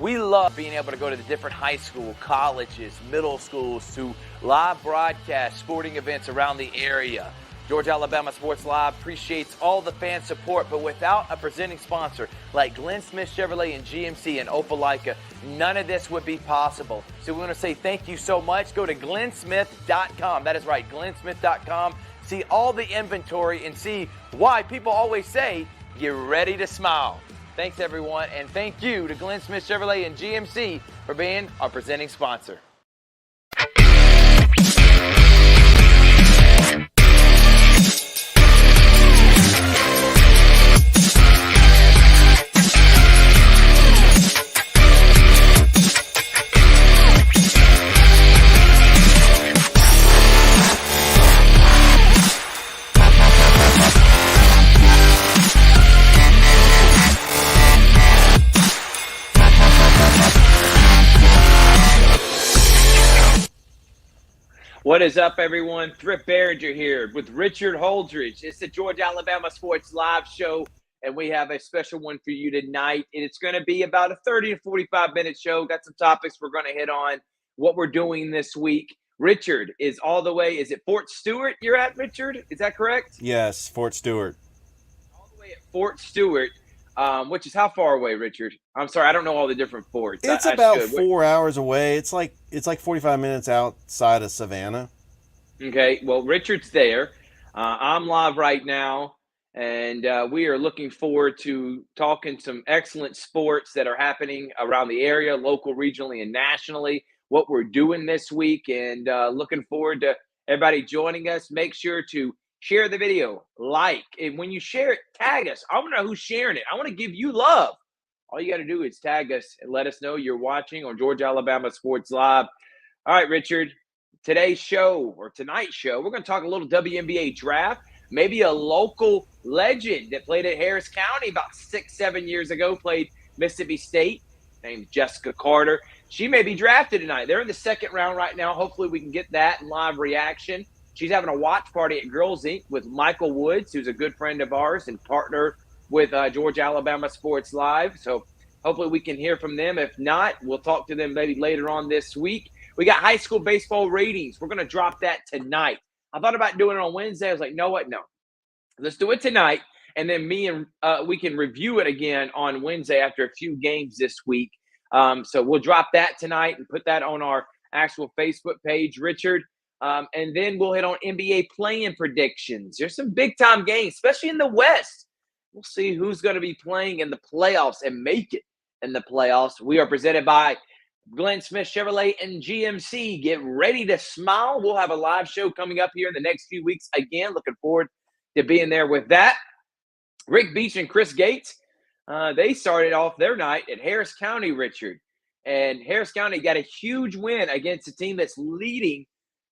We love being able to go to the different high school, colleges, middle schools to live broadcast sporting events around the area. Georgia Alabama Sports Live appreciates all the fan support, but without a presenting sponsor like Glenn Smith Chevrolet and GMC in Opelika, none of this would be possible. So we want to say thank you so much. Go to glennsmith.com. That is right, glennsmith.com. See all the inventory and see why people always say, get ready to smile. Thanks, everyone, and thank you to Glenn Smith Chevrolet and GMC for being our presenting sponsor. What is up, everyone? Thrift Barringer here with Richard Holdridge. It's the Georgia Alabama Sports Live show, and we have a special one for you tonight. And it's going to be about a 30 to 45-minute show. Got some topics we're going to hit on, what we're doing this week. Richard is all the way. Is it Fort Stewart you're at, Richard? Is that correct? Yes, Fort Stewart. All the way at Fort Stewart, which is how far away, Richard? I'm sorry, I don't know all the different forts. It's about 4 hours away. It's like 45 minutes outside of Savannah. Okay, well, Richard's there. I'm live right now, and we are looking forward to talking some excellent sports that are happening around the area, local, regionally, and nationally, what we're doing this week, and looking forward to everybody joining us. Make sure to share the video, like, and when you share it, tag us. I want to know who's sharing it. I want to give you love. All you got to do is tag us and let us know you're watching on Georgia Alabama Sports Live. All right, Richard, today's show or tonight's show, we're going to talk a little WNBA draft, maybe a local legend that played at Harris County about 6-7 years ago, played Mississippi State, named Jessica Carter. She may be drafted tonight. They're in the second round right now. Hopefully we can get that in live reaction. She's having a watch party at Girls Inc. with Michael Woods, who's a good friend of ours and partner with Georgia Alabama Sports Live. So hopefully we can hear from them. If not, we'll talk to them maybe later on this week. We got high school baseball ratings. We're going to drop that tonight. I thought about doing it on Wednesday. I was like, no, what? No. Let's do it tonight. And then me and we can review it again on Wednesday after a few games this week. So we'll drop that tonight and put that on our actual Facebook page, Richard. And then we'll hit on NBA play-in predictions. There's some big-time games, especially in the West. We'll see who's going to be playing in the playoffs and make it in the playoffs. We are presented by Glenn Smith Chevrolet and GMC. Get ready to smile. We'll have a live show coming up here in the next few weeks. Again, looking forward to being there with that. Rick Beach and Chris Gates, they started off their night at Harris County, Richard. And Harris County got a huge win against a team that's leading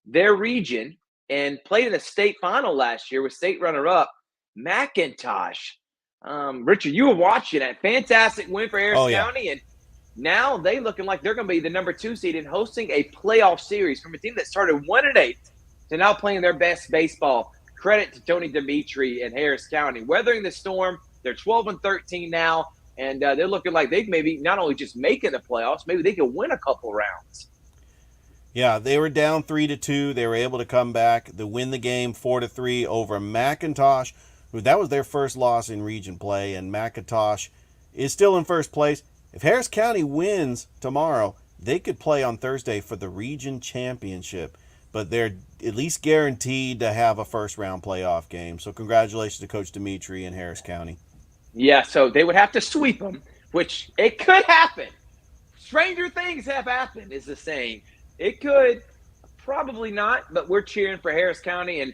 their region and played in the state final last year with state runner-up McIntosh. Richard, you were watching that fantastic win for Harris County, and now they looking like they're going to be the number 2 seed and hosting a playoff series from a team that started 1-8 to now playing their best baseball. Credit to Tony Dimitri and Harris County weathering the storm. They're 12-13 now, and they're looking like they maybe not only just making the playoffs, maybe they could win a couple rounds. Yeah, they were down 3-2. They were able to come back to win the game 4-3 over McIntosh. That was their first loss in region play, and McIntosh is still in first place. If Harris County wins tomorrow, they could play on Thursday for the region championship, but they're at least guaranteed to have a first-round playoff game. So congratulations to Coach Dimitri and Harris County. Yeah, so they would have to sweep them, which it could happen. Stranger things have happened, is the saying. It could, probably not, but we're cheering for Harris County. And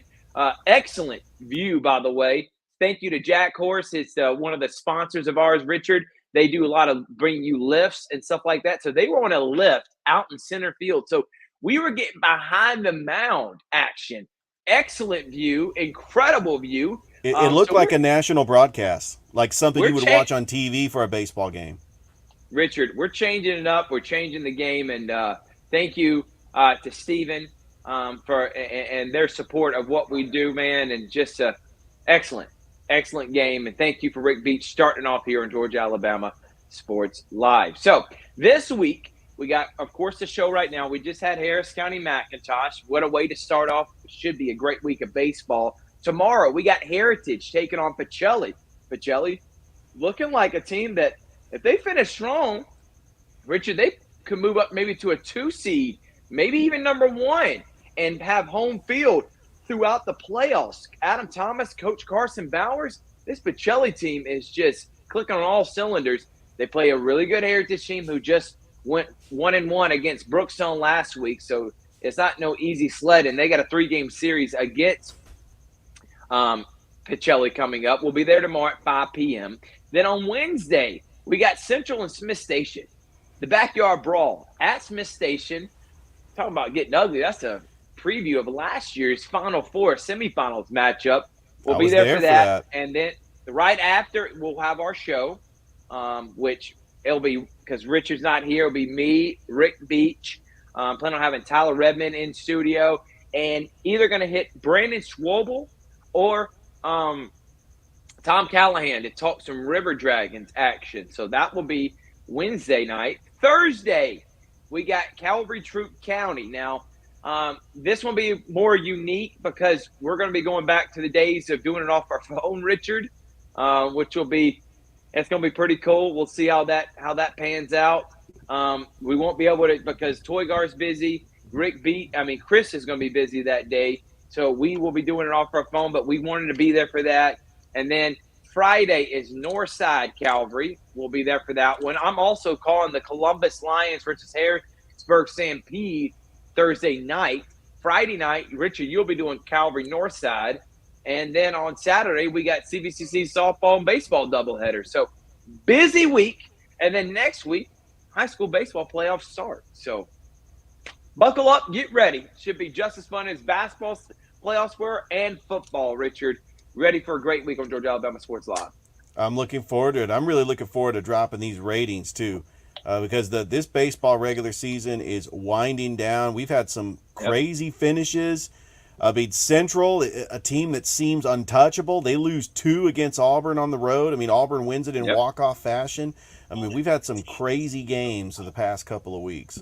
excellent view, by the way. Thank you to Jack Horse. It's one of the sponsors of ours, Richard. They do a lot of bringing you lifts and stuff like that. So they were on a lift out in center field. So we were getting behind the mound action. Excellent view, incredible view. It looked like a national broadcast, like something you would watch on TV for a baseball game. Richard, we're changing it up. We're changing the game. And thank you to Steven for and their support of what we do, man. And just excellent game. And thank you for Rick Beach starting off here in Georgia, Alabama Sports Live. So this week, we got, of course, the show right now. We just had Harris County McIntosh. What a way to start off. Should be a great week of baseball. Tomorrow, we got Heritage taking on Pacelli. Pacelli looking like a team that, if they finish strong, Richard, they could move up maybe to a 2 seed, maybe even number 1, and have home field throughout the playoffs. Adam Thomas, Coach Carson Bowers, this Pacelli team is just clicking on all cylinders. They play a really good Heritage team who just went 1-1 against Brookstone last week, so it's not no easy sled. And they got a 3-game series against Pacelli coming up. We'll be there tomorrow at 5 p.m. Then on Wednesday, we got Central and Smith Station. The backyard brawl at Smith Station. Talking about getting ugly. That's a preview of last year's Final Four semifinals matchup. We'll be there for that. And then right after, we'll have our show, which it'll be, because Richard's not here, it'll be me, Rick Beach. Plan on having Tyler Redmond in studio, and either going to hit Brandon Schwabel or Tom Callahan to talk some River Dragons action. So that will be Wednesday night. Thursday, we got Calvary Troup County. Now, this will be more unique because we're going to be going back to the days of doing it off our phone, Richard, which will be, it's going to be pretty cool. We'll see how that pans out. We won't be able to, because Toygar's busy. Chris is going to be busy that day. So we will be doing it off our phone, but we wanted to be there for that. And then Friday is Northside Calvary. We'll be there for that one. I'm also calling the Columbus Lions versus Harrisburg Stampede Thursday night. Friday night, Richard, you'll be doing Calvary Northside. And then on Saturday, we got CVCC softball and baseball doubleheader. So busy week. And then next week, high school baseball playoffs start. So buckle up, get ready. Should be just as fun as basketball playoffs were and football, Richard. Ready for a great week on Georgia Alabama Sports Live. I'm looking forward to it. I'm really looking forward to dropping these ratings too, because this baseball regular season is winding down. We've had some crazy finishes. Central, a team that seems untouchable, they lose 2 against Auburn on the road. Auburn wins it in walk-off fashion. We've had some crazy games in the past couple of weeks.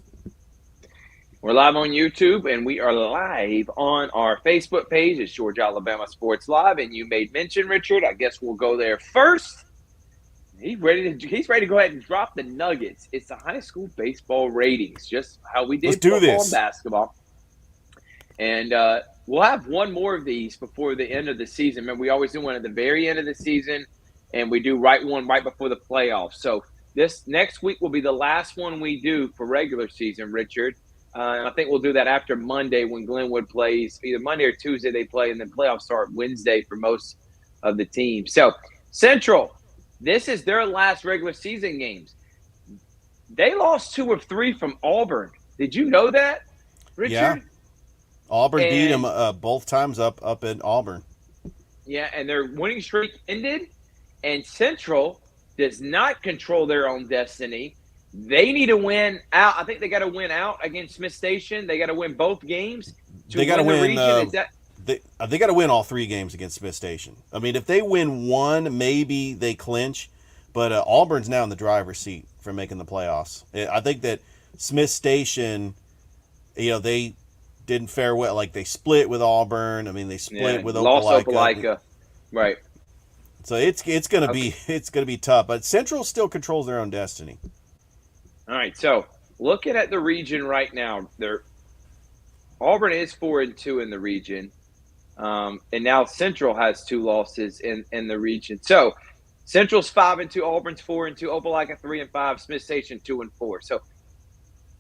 We're live on YouTube, and we are live on our Facebook page. It's Georgia Alabama Sports Live, and you made mention, Richard. I guess we'll go there first. He's ready to go ahead and drop the nuggets. It's the high school baseball ratings, just how we did football and basketball. And we'll have one more of these before the end of the season. Remember, we always do one at the very end of the season, and we do one right before the playoffs. So this next week will be the last one we do for regular season, Richard. And I think we'll do that after Monday when Glenwood plays. Either Monday or Tuesday they play, and then playoffs start Wednesday for most of the teams. So Central, this is their last regular season games. They lost 2 of 3 from Auburn. Did you know that, Richard? Yeah. Auburn beat them both times up in Auburn. Yeah, and their winning streak ended, and Central does not control their own destiny. They need to win out. I think they got to win out against Smith Station. They got to win both games. They got to win. They got to win all 3 games against Smith Station. If they win one, maybe they clinch. But Auburn's now in the driver's seat for making the playoffs. I think that Smith Station, they didn't fare well. Like, they split with Auburn. They split with Opelika. Lost Opelika. Right. So it's gonna be tough. But Central still controls their own destiny. All right, so looking at the region right now, Auburn is 4-2 in the region, and now Central has 2 losses in the region. So Central's 5-2, Auburn's 4-2, Opelika 3-5, Smith Station 2-4. So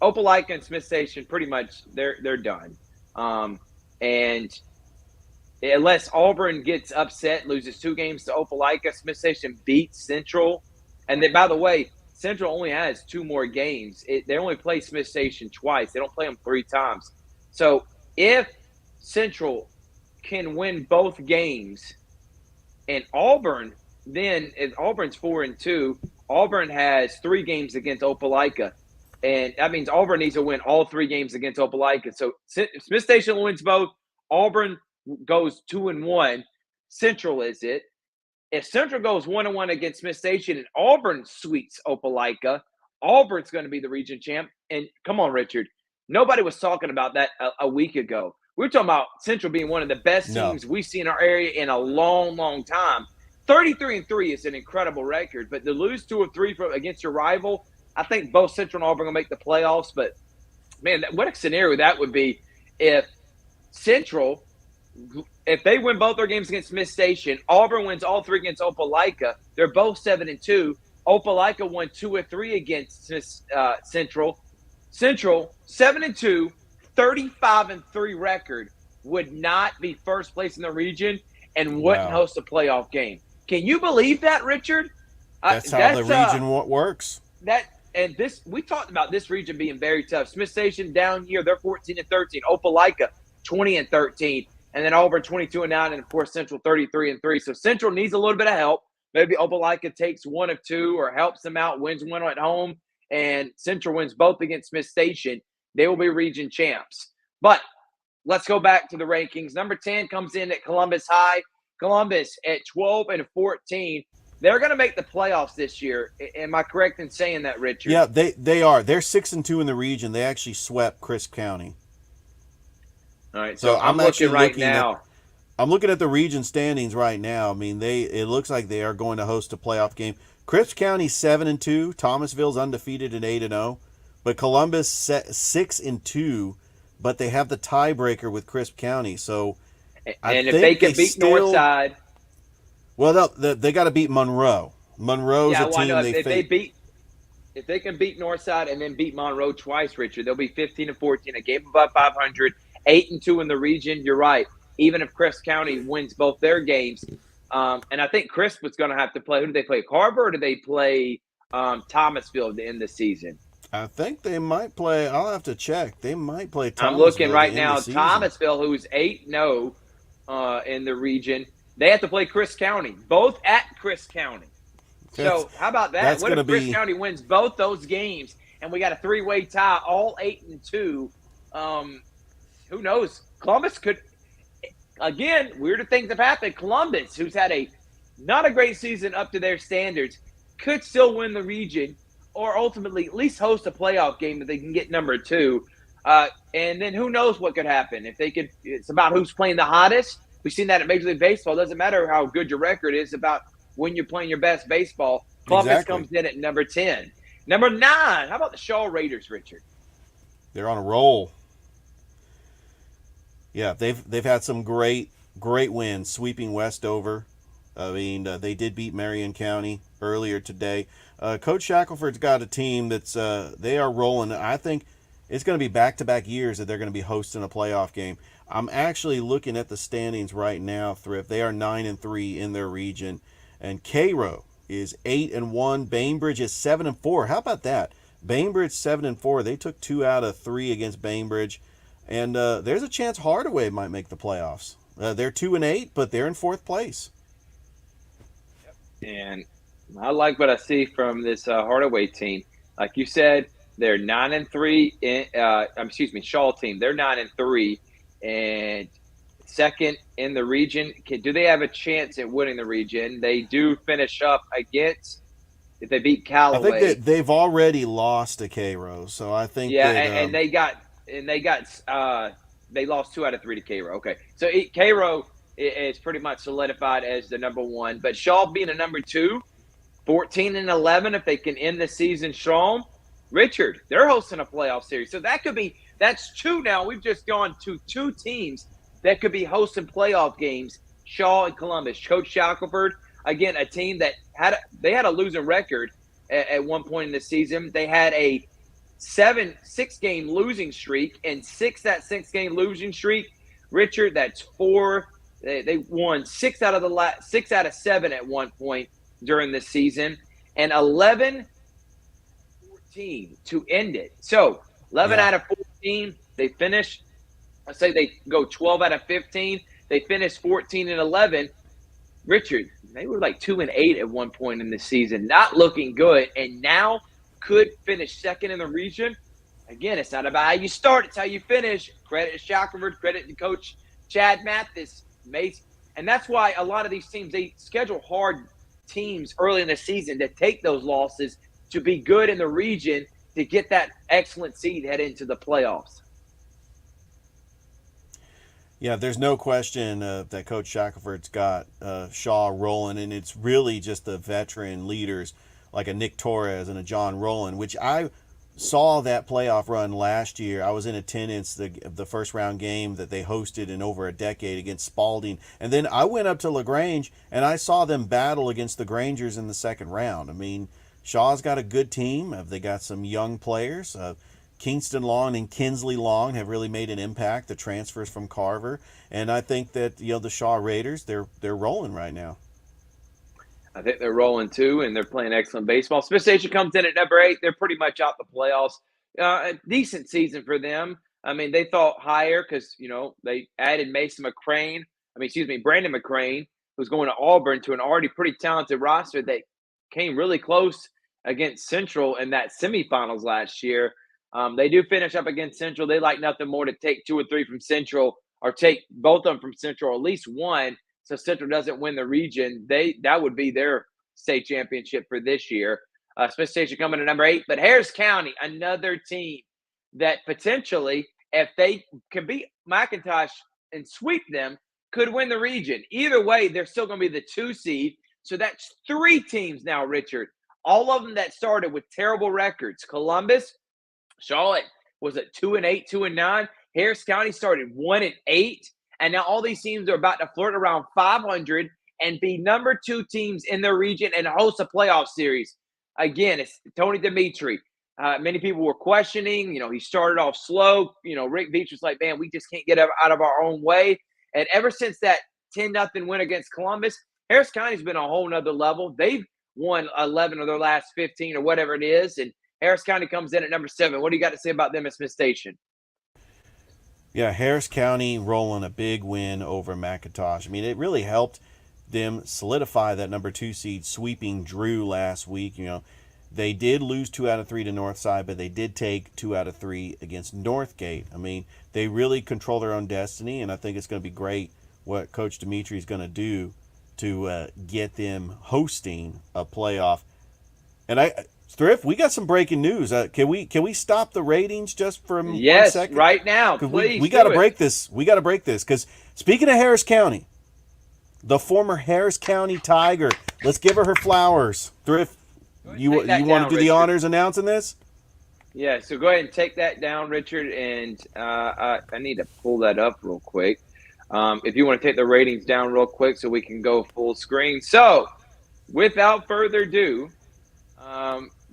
Opelika and Smith Station pretty much they're done, and unless Auburn gets upset, loses 2 games to Opelika, Smith Station beats Central, and then by the way, Central only has 2 more games. They only play Smith Station twice. They don't play them 3 times. So if Central can win both games and Auburn, then if Auburn's 4-2, Auburn has 3 games against Opelika. And that means Auburn needs to win all 3 games against Opelika. So Smith Station wins both. Auburn goes 2-1. Central is it. if Central goes 1-1 against Smith Station and Auburn sweeps Opelika, Auburn's going to be the region champ. And come on, Richard, nobody was talking about that a week ago. We were talking about Central being one of the best No. teams we see in our area in a long, long time. 33-3 is an incredible record, but to lose 2 of 3 against your rival, I think both Central and Auburn will make the playoffs. But man, what a scenario that would be if Central, if they win both their games against Smith Station, Auburn wins all 3 against Opelika. They're both 7-2. Opelika won 2 of 3 against Central. Central 7-2, 35-3 record would not be first place in the region and wouldn't host a playoff game. Can you believe that, Richard? That's how the region works. We talked about this region being very tough. Smith Station down here, they're 14-13. Opelika 20-13, and then Auburn 22-9, and of course Central 33-3. So Central needs a little bit of help. Maybe Opelika takes 1 of 2 or helps them out, wins 1 at home, and Central wins both against Smith Station. They will be region champs. But let's go back to the rankings. Number 10 comes in at Columbus High. Columbus at 12-14. They're going to make the playoffs this year. Am I correct in saying that, Richard? Yeah, they are. They're 6-2 in the region. They actually swept Crisp County. All right, so I'm looking right now. I'm looking at the region standings right now. I mean, it looks like they are going to host a playoff game. Crisp County 7-2. Thomasville's undefeated at 8-0, but Columbus 6-2. But they have the tiebreaker with Crisp County. So, and if they can beat Northside, well, they got to beat Monroe. Monroe's a team if they can beat Northside and then beat Monroe twice, Richard, they'll be 15-14, a game above 500, 8-2 in the region. You're right. Even if Crisp County wins both their games, and I think Crisp was going to have to play. Who do they play? Carver, or do they play Thomasville to end the season? I think they might play. I'll have to check. They might play Thomasville. I'm looking right now. Thomasville, who's 8-0 in the region, they have to play Crisp County, both at Crisp County. So how about that? What if Crisp County wins both those games and we got a 3-way tie, all 8-2? Who knows? Columbus could. Again, weirder things have happened. Columbus, who's had not a great season up to their standards, could still win the region or ultimately at least host a playoff game that they can get number 2. And then who knows what could happen. If they could, it's about who's playing the hottest. We've seen that at Major League Baseball. It doesn't matter how good your record is, about when you're playing your best baseball. Columbus comes in at number 10. Number 9, how about the Shaw Raiders, Richard? They're on a roll. Yeah, they've had some great wins, sweeping Westover. I mean, they did beat Marion County earlier today. Coach Shackelford's got a team that's they are rolling. I think it's going to be back-to-back years that they're going to be hosting a playoff game. I'm actually looking at the standings right now, Thrift. They are 9-3 in their region, and Cairo is 8-1. Bainbridge is 7-4. How about that? Bainbridge 7-4. They took 2 out of 3 against Bainbridge. And there's a chance Hardaway might make the playoffs. They're 2-8, but they're in 4th place. And I like what I see from this Hardaway team. Like you said, they're 9-3. Shaw team. They're 9-3, and second in the region. Do they have a chance at winning the region? They do finish up against. If they beat Callaway, I think they've already lost to Cairo. So I think they lost 2 out of 3 to Cairo. Okay, so Cairo is pretty much solidified as the number 1, but Shaw being a number 2, 14-11. If they can end the season strong, Richard, they're hosting a playoff series. So that's 2 now. We've just gone to 2 teams that could be hosting playoff games. Shaw and Columbus. Coach Shackelford, again, a team that had a losing record at one point in the season. They had a 6-game losing streak, and that 6-game losing streak, Richard, that's 4. They won 6 out of 7 at one point during this season, and 11-14 to end it. So 11 out of 14, they finish. I say they go 12 out of 15. They finished 14-11. Richard, they were like 2-8 at one point in the season, not looking good, and now could finish second in the region. Again, it's not about how you start; it's how you finish. Credit to Shackelford, credit to Coach Chad Mathis. And that's why a lot of these teams, they schedule hard teams early in the season to take those losses to be good in the region to get that excellent seed head into the playoffs. Yeah, there's no question that Coach Shackelford's got Shaw rolling, and it's really just the veteran leaders like a Nick Torres and a John Rowland, which I saw that playoff run last year. I was in attendance the first round game that they hosted in over a decade against Spalding, and then I went up to LaGrange and I saw them battle against the Grangers in the second round. I mean, Shaw's got a good team. They got some young players. Kingston Long and Kinsley Long have really made an impact. The transfers from Carver, and I think that the Shaw Raiders they're rolling right now. I think they're rolling too, and they're playing excellent baseball. Smith Station comes in at number 8. They're pretty much out the playoffs. A decent season for them. I mean, they thought higher because they added Brandon McCrane, who's going to Auburn, to an already pretty talented roster that came really close against Central in that semifinals last year. They do finish up against Central. They like nothing more to take 2 or 3 from Central, or take both of them from Central, or at least one, so Central doesn't win the region. That would be their state championship for this year. Smith Station coming to number 8, but Harris County, another team that potentially, if they can beat McIntosh and sweep them, could win the region. Either way, they're still going to be the 2 seed. So that's 3 teams now, Richard. All of them that started with terrible records. Columbus, Charlotte was at 2-8, 2-9. Harris County started 1-8, and now all these teams are about to flirt around 500 and be number 2 teams in their region and host a playoff series. Again, it's Tony Dimitri. Many people were questioning. He started off slow. Rick Beach was like, "Man, we just can't get out of our own way." And ever since that 10-0 win against Columbus, Harris County's been a whole nother level. They've won 11 of their last 15 or whatever it is, and Harris County comes in at number 7. What do you got to say about them at Smith Station? Yeah, Harris County rolling a big win over McIntosh. I mean, it really helped them solidify that number 2 seed, sweeping Drew last week. They did lose 2 out of 3 to Northside, but they did take 2 out of 3 against Northgate. I mean, they really control their own destiny, and I think it's going to be great what Coach Dimitri is going to do to get them hosting a playoff. And Thrift, we got some breaking news. Can we stop the ratings just for 1 second? Yes, right now, please. We got to break this. We got to break this because speaking of Harris County, the former Harris County Tiger, let's give her flowers. Thrift, you want to do the honors announcing this? Yeah, so go ahead and take that down, Richard, and I need to pull that up real quick. If you want to take the ratings down real quick so we can go full screen. So, without further ado,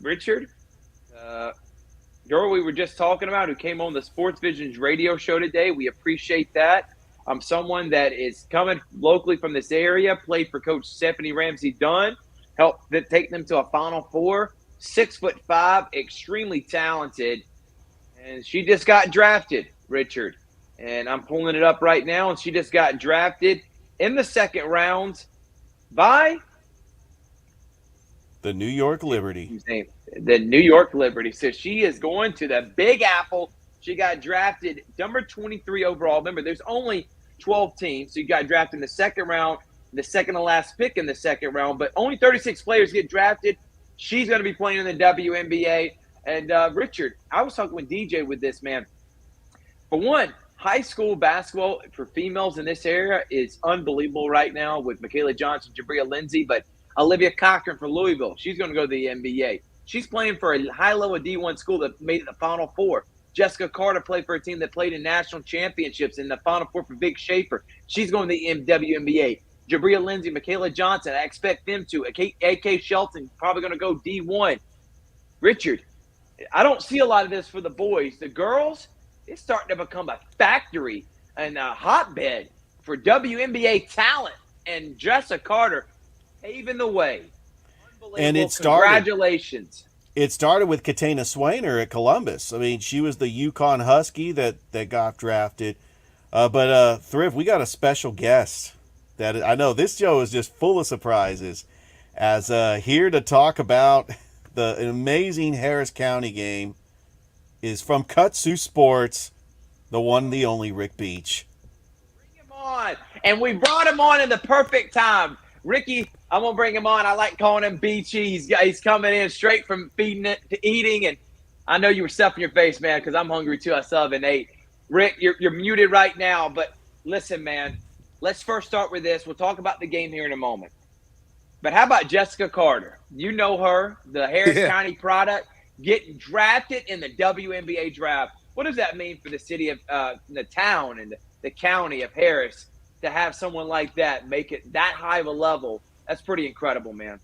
Richard, girl we were just talking about who came on the Sports Visions radio show today, we appreciate that. Someone that is coming locally from this area, played for Coach Stephanie Ramsey Dunn, helped take them to a Final Four, 6'5", extremely talented, and she just got drafted, Richard. And I'm pulling it up right now, and she just got drafted in the second round by the New York Liberty. The New York Liberty. So she is going to the Big Apple. She got drafted number 23 overall. Remember, there's only 12 teams, so you got drafted in the second round, the second to last pick in the second round, but only 36 players get drafted. She's going to be playing in the WNBA. And, Richard, I was talking with DJ with this, man. For one, high school basketball for females in this area is unbelievable right now with Michaela Johnson, Jabria Lindsay, but Olivia Cochran from Louisville, she's going to go to the NBA. She's playing for a high-level D1 school that made it the Final Four. Jessica Carter played for a team that played in national championships in the Final Four for Big Shaper. She's going to the WNBA. Jabria Lindsay, Michaela Johnson, I expect them to. A.K. Shelton, probably going to go D1. Richard, I don't see a lot of this for the boys. The girls, it's starting to become a factory and a hotbed for WNBA talent. And Jessica Carter paving the way. Unbelievable. And it started. Congratulations. It started with Katana Swainer at Columbus. I mean, she was the Yukon Husky that got drafted. But Thrift, we got a special guest that I know this show is just full of surprises. As here to talk about the amazing Harris County game is from Kutsu Sports, the one, the only Rick Beach. Bring him on. And we brought him on in the perfect time. Ricky, I'm going to bring him on. I like calling him Beachy. He's coming in straight from feeding it to eating. And I know you were stuffing your face, man, because I'm hungry too. I still haven't ate. Rick, you're muted right now. But listen, man, let's first start with this. We'll talk about the game here in a moment. But how about Jessica Carter? You know her, the Harris Yeah. County product, getting drafted in the WNBA draft. What does that mean for the city of the town and the county of Harris to have someone like that make it that high of a level? That's pretty incredible, man.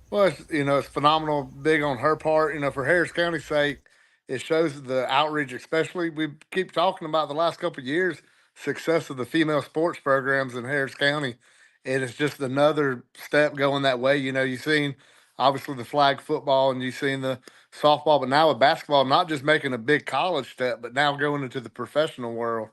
Well, it's phenomenal, big on her part. For Harris County's sake, it shows the outreach, especially we keep talking about the last couple of years success of the female sports programs in Harris County, and it's just another step going that way. You've seen obviously the flag football and you've seen the softball, but now with basketball, not just making a big college step, but now going into the professional world.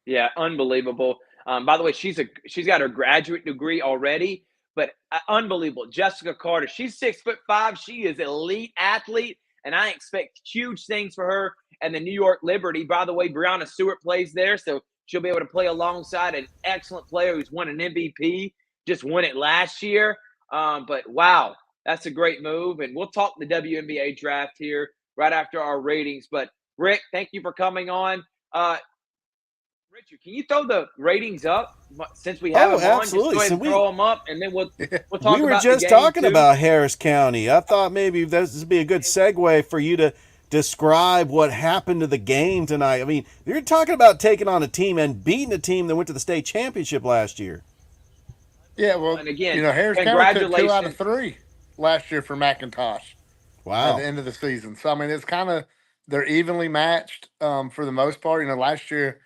Yeah, unbelievable. By the way, she's got her graduate degree already, but unbelievable. Jessica Carter, she's 6'5". She is elite athlete, and I expect huge things for her and the New York Liberty. By the way, Brianna Stewart plays there, so she'll be able to play alongside an excellent player who's won an MVP, just won it last year. But wow, that's a great move, and we'll talk the WNBA draft here right after our ratings. But Rick, thank you for coming on. Richard, can you throw the ratings up since we have them on? Absolutely. Just go ahead and throw them up, and then we'll talk about We were just talking about Harris County. I thought maybe this would be a good segue for you to describe what happened to the game tonight. I mean, you're talking about taking on a team and beating a team that went to the state championship last year. Yeah, well, and again, Harris County took 2 out of 3 last year for McIntosh. Wow. At the end of the season. So, I mean, it's kind of, they're evenly matched for the most part. Last year,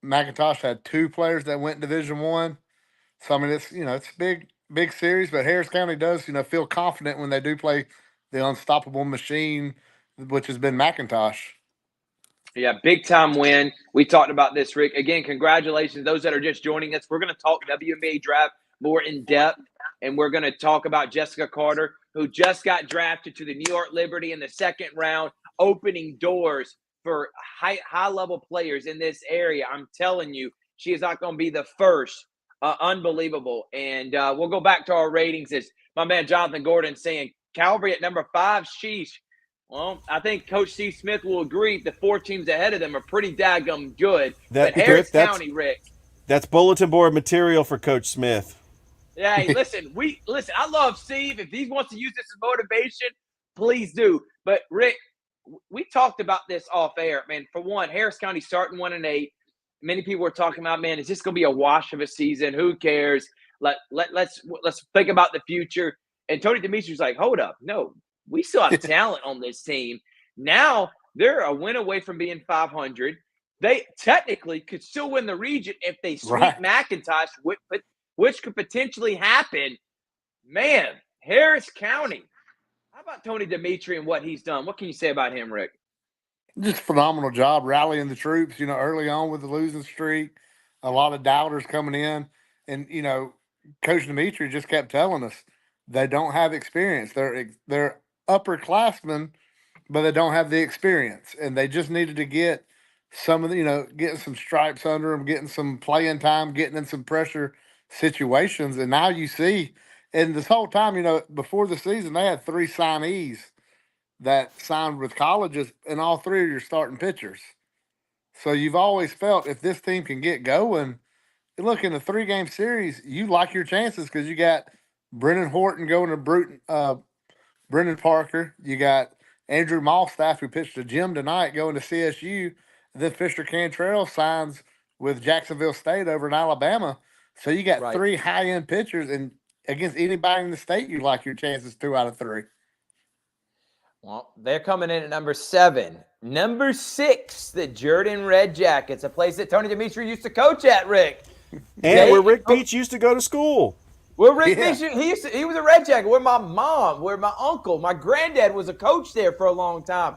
McIntosh had 2 players that went Division One. So, I mean, it's a big series, but Harris County does, feel confident when they do play the unstoppable machine, which has been McIntosh. Yeah, big time win. We talked about this, Rick. Again, congratulations. Those that are just joining us, we're going to talk WNBA draft more in depth, and we're going to talk about Jessica Carter, who just got drafted to the New York Liberty in the second round, opening doors for high-level players in this area. I'm telling you, she is not going to be the first. Unbelievable. And we'll go back to our ratings as my man Jonathan Gordon saying, Calvary at number 5, sheesh. Well, I think Coach C. Smith will agree the 4 teams ahead of them are pretty daggum good. But Harris County, Rick. That's bulletin board material for Coach Smith. Yeah, hey, listen, I love Steve. If he wants to use this as motivation, please do. But Rick, we talked about this off air, man. For one, Harris County starting 1-8. Many people were talking about, man, is this going to be a wash of a season? Who cares? Let's think about the future. And Tony Dimitri's like, hold up, no, we still have talent on this team. Now they're a win away from being 500. They technically could still win the region if they sweep McIntosh, which could potentially happen. Man, Harris County. How about Tony Dimitri and what he's done? What can you say about him, Rick? Just phenomenal job rallying the troops, early on with the losing streak, a lot of doubters coming in. And, Coach Dimitri just kept telling us they don't have experience. They're upperclassmen, but they don't have the experience. And they just needed to get some of the, getting some stripes under them, getting some playing time, getting in some pressure situations. And now you see, and this whole time, before the season, they had 3 signees that signed with colleges, and all 3 are your starting pitchers. So you've always felt if this team can get going, look, in a 3-game series, you like your chances because you got Brennan Horton going to Brennan Parker. You got Andrew Malstaff, who pitched a gym tonight, going to CSU. Then Fisher Cantrell signs with Jacksonville State over in Alabama. So you got 3 high-end pitchers, and against anybody in the state, you like your chances 2 out of 3. Well, they're coming in at number 7. Number 6, the Jordan Red Jackets, a place that Tony Dimitri used to coach at, Rick. And where Rick Beach used to go to school. Well, Rick Beach, he was a Red Jacket. Where my mom, where my uncle, my granddad was a coach there for a long time.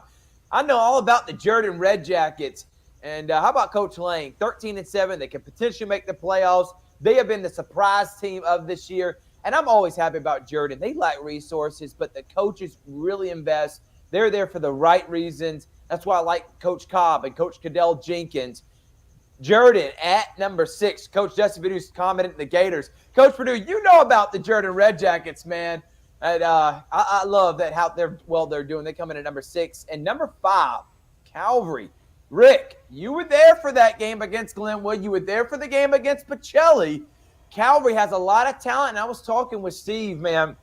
I know all about the Jordan Red Jackets. And how about Coach Lane? 13-7. They can potentially make the playoffs. They have been the surprise team of this year. And I'm always happy about Jordan. They lack resources, but the coaches really invest. They're there for the right reasons. That's why I like Coach Cobb and Coach Cadell Jenkins. Jordan at number 6. Coach Justin Purdue's commented in the Gators. Coach Purdue, you know about the Jordan Red Jackets, man. And I love that how they're doing. They come in at number 6. And number 5, Calvary. Rick, you were there for that game against Glenwood. You were there for the game against Pacelli. Calvary has a lot of talent, and I was talking with Steve, man.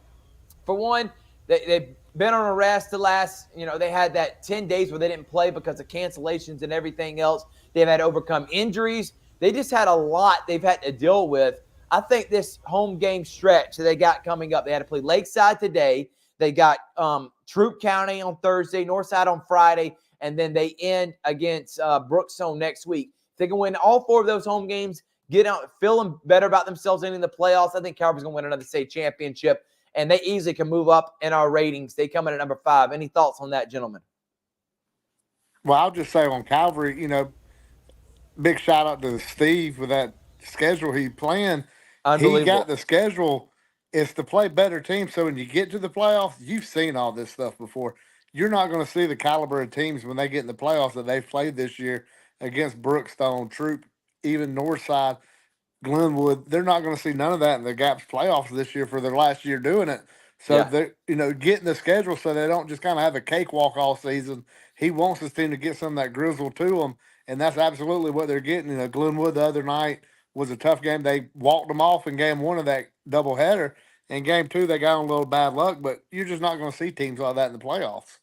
For one, they've been on a rest the last, they had that 10 days where they didn't play because of cancellations and everything else. They've had to overcome injuries. They just had a lot they've had to deal with. I think this home game stretch that they got coming up, they had to play Lakeside today. They got Troup County on Thursday, Northside on Friday, and then they end against Brookstone next week. If they can win all 4 of those home games, get out feeling better about themselves in the playoffs, I think Calvary's going to win another state championship, and they easily can move up in our ratings. They come in at number 5. Any thoughts on that, gentlemen? Well, I'll just say on Calvary, big shout out to Steve with that schedule he planned. He got the schedule is to play better teams. So when you get to the playoffs, you've seen all this stuff before. You're not going to see the caliber of teams when they get in the playoffs that they've played this year against Brookstone, Troup, even Northside, Glenwood. They're not going to see none of that in the GAPS playoffs this year for their last year doing it. So they're, getting the schedule so they don't just kind of have a cakewalk all season. He wants his team to get some of that grizzle to them, and that's absolutely what they're getting. Glenwood the other night was a tough game. They walked them off in game 1 of that doubleheader. In game 2, they got on a little bad luck, but you're just not going to see teams like that in the playoffs.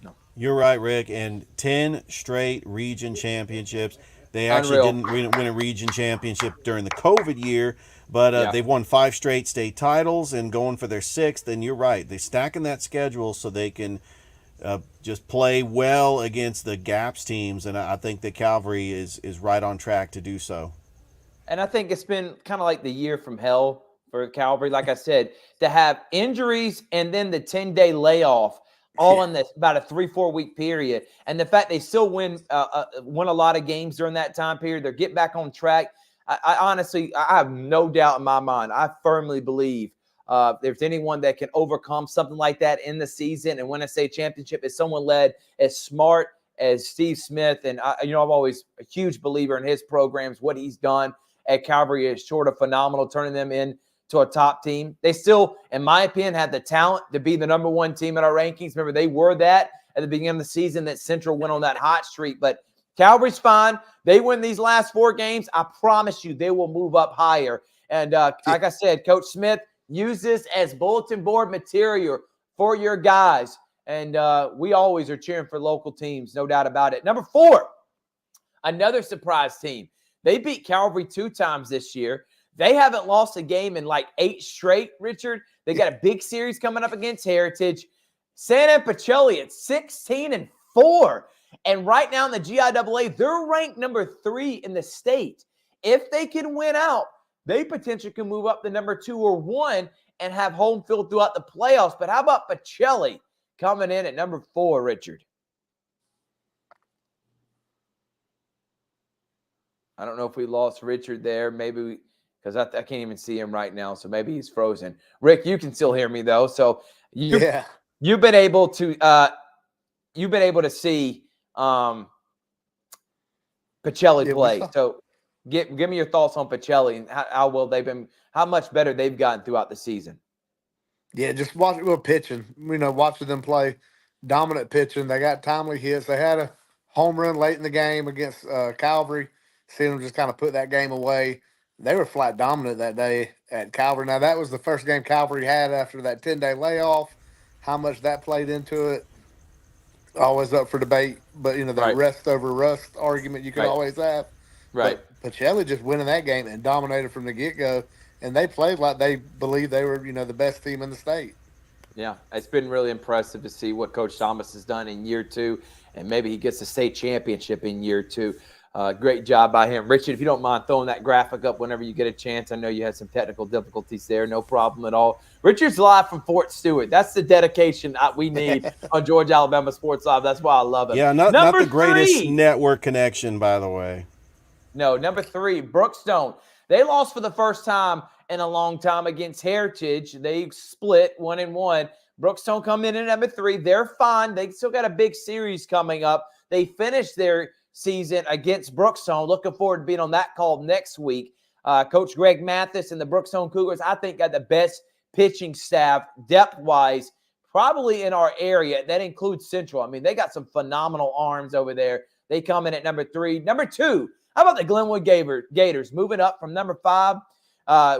No. You're right, Rick. And 10 straight region championships. They actually didn't win a region championship during the COVID year, but they've won 5 straight state titles and going for their 6th. And you're right. They're stacking that schedule so they can just play well against the GAPS teams. And I think that Calvary is right on track to do so. And I think it's been kind of like the year from hell for Calvary. Like I said, to have injuries and then the 10-day layoff all in this about a 3-4 week period. And the fact they still win a lot of games during that time period, they're getting back on track. I honestly, I have no doubt in my mind. I firmly believe there's anyone that can overcome something like that in the season and win a state championship is someone led as smart as Steve Smith. And I'm always a huge believer in his programs. What he's done at Calvary is short of phenomenal, turning them in to a top team. They still, in my opinion, had the talent to be the number 1 team in our rankings. Remember, they were that at the beginning of the season that Central went on that hot streak. But Calvary's fine. They win these last 4 games. I promise you they will move up higher. And like I said, Coach Smith, use this as bulletin board material for your guys. And we always are cheering for local teams, no doubt about it. Number 4, another surprise team. They beat Calvary 2 times this year. They haven't lost a game in like 8 straight, Richard. They got a big series coming up against Heritage. San Ann Pacelli at 16-4. And right now in the GIAA, they're ranked number 3 in the state. If they can win out, they potentially can move up to number 2 or 1 and have home field throughout the playoffs. But how about Pacelli coming in at number 4, Richard? I don't know if we lost Richard there. Maybe because I can't even see him right now, so maybe he's frozen. Rick, you can still hear me though, so you've been able to see Pacelli play. So give me your thoughts on Pacelli and how much better they've gotten throughout the season. Yeah, just watching pitching. Watching them play dominant pitching. They got timely hits. They had a home run late in the game against Calvary. Seeing them just kind of put that game away. They were flat dominant that day at Calvary. Now, that was the first game Calvary had after that 10-day layoff. How much that played into it, always up for debate. But, the rest over rust argument you can always have. Right. But Pacelli just winning that game and dominated from the get-go. And they played like they believed they were, the best team in the state. Yeah, it's been really impressive to see what Coach Thomas has done in year 2. And maybe he gets a state championship in year 2. Great job by him. Richard, if you don't mind throwing that graphic up whenever you get a chance. I know you had some technical difficulties there. No problem at all. Richard's live from Fort Stewart. That's the dedication we need on Georgia Alabama Sports Live. That's why I love it. Yeah, not the greatest network connection, by the way. No, number 3, Brookstone. They lost for the first time in a long time against Heritage. They split 1-1. Brookstone come in at number 3. They're fine. They still got a big series coming up. They finished their season against Brookstone. Looking forward to being on that call next week. Coach Greg Mathis and the Brookstone Cougars, I think, got the best pitching staff depth-wise probably in our area. That includes Central. I mean, they got some phenomenal arms over there. They come in at number 3. Number 2, how about the Glenwood Gators moving up from number 5,